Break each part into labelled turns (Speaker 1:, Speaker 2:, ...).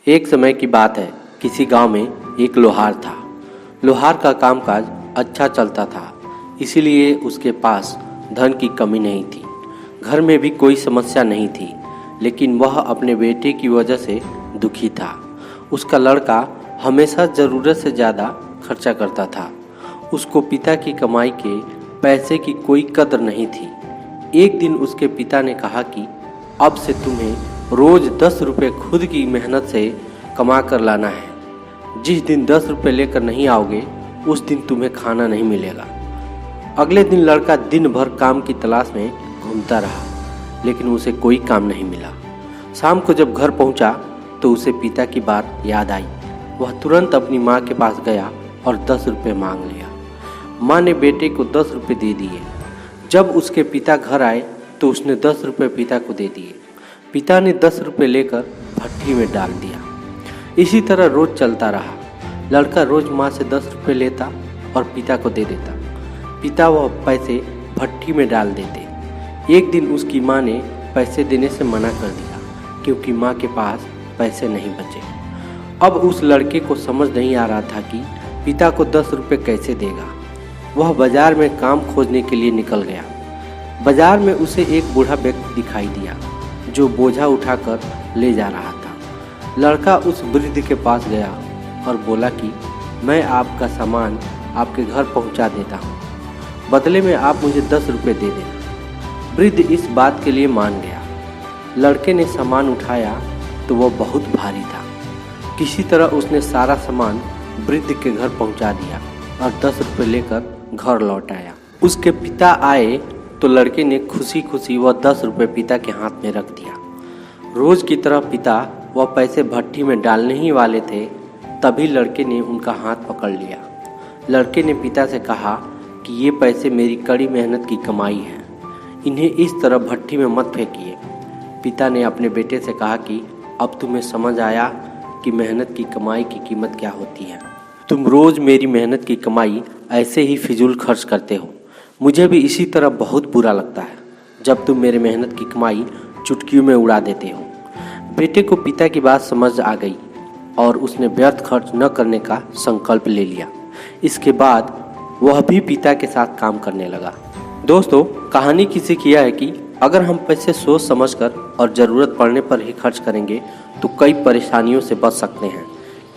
Speaker 1: एक समय की बात है, किसी गांव में एक लोहार था। लोहार का कामकाज अच्छा चलता था, इसीलिए उसके पास धन की कमी नहीं थी। घर में भी कोई समस्या नहीं थी, लेकिन वह अपने बेटे की वजह से दुखी था। उसका लड़का हमेशा ज़रूरत से ज़्यादा खर्चा करता था। उसको पिता की कमाई के पैसे की कोई कदर नहीं थी। एक दिन उसके पिता ने कहा कि अब से तुम्हें रोज़ 10 रुपये खुद की मेहनत से कमा कर लाना है। जिस दिन 10 रुपये लेकर नहीं आओगे, उस दिन तुम्हें खाना नहीं मिलेगा। अगले दिन लड़का दिन भर काम की तलाश में घूमता रहा, लेकिन उसे कोई काम नहीं मिला। शाम को जब घर पहुंचा तो उसे पिता की बात याद आई। वह तुरंत अपनी माँ के पास गया और 10 रुपये मांग लिया। माँ ने बेटे को 10 रुपये दे दिए। जब उसके पिता घर आए तो उसने 10 रुपये पिता को दे दिए। पिता ने 10 रुपये लेकर भट्ठी में डाल दिया। इसी तरह रोज चलता रहा। लड़का रोज माँ से 10 रुपये लेता और पिता को दे देता। पिता वह पैसे भट्ठी में डाल देते। एक दिन उसकी माँ ने पैसे देने से मना कर दिया, क्योंकि माँ के पास पैसे नहीं बचे। अब उस लड़के को समझ नहीं आ रहा था कि पिता को 10 रुपये कैसे देगा। वह बाजार में काम खोजने के लिए निकल गया। बाजार में उसे एक बूढ़ा व्यक्ति दिखाई दिया, जो बोझा उठाकर ले जा रहा था। लड़का उस वृद्ध के पास गया और बोला कि मैं आपका सामान आपके घर पहुंचा देता हूं, बदले में आप मुझे 10 रुपये दे देना। वृद्ध इस बात के लिए मान गया। लड़के ने सामान उठाया तो वह बहुत भारी था। किसी तरह उसने सारा सामान वृद्ध के घर पहुंचा दिया और 10 रुपये लेकर घर लौट आया। उसके पिता आए तो लड़के ने खुशी खुशी वह 10 रुपये पिता के हाथ में रख दिया। रोज की तरह पिता वह पैसे भट्ठी में डालने ही वाले थे, तभी लड़के ने उनका हाथ पकड़ लिया। लड़के ने पिता से कहा कि ये पैसे मेरी कड़ी मेहनत की कमाई है, इन्हें इस तरह भट्ठी में मत फेंकिए। पिता ने अपने बेटे से कहा कि अब तुम्हें समझ आया कि मेहनत की कमाई की कीमत क्या होती है। तुम रोज़ मेरी मेहनत की कमाई ऐसे ही फिजूल खर्च करते हो। मुझे भी इसी तरह बहुत बुरा लगता है जब तुम मेरे मेहनत की कमाई चुटकियों में उड़ा देते हो। बेटे को पिता की बात समझ आ गई और उसने व्यर्थ खर्च न करने का संकल्प ले लिया। इसके बाद वह भी पिता के साथ काम करने लगा। दोस्तों, कहानी की सीख यह है कि अगर हम पैसे सोच समझकर और ज़रूरत पड़ने पर ही खर्च करेंगे तो कई परेशानियों से बच सकते हैं,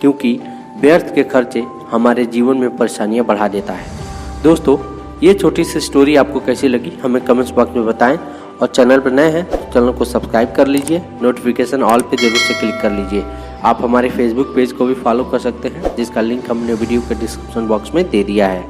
Speaker 1: क्योंकि व्यर्थ के खर्चे हमारे जीवन में परेशानियां बढ़ा देता है। दोस्तों, ये छोटी सी स्टोरी आपको कैसी लगी हमें कमेंट्स बॉक्स में बताएं, और चैनल पर नए हैं तो चैनल को सब्सक्राइब कर लीजिए, नोटिफिकेशन ऑल पे जरूर से क्लिक कर लीजिए। आप हमारे फेसबुक पेज को भी फॉलो कर सकते हैं, जिसका लिंक हमने वीडियो के डिस्क्रिप्शन बॉक्स में दे दिया है।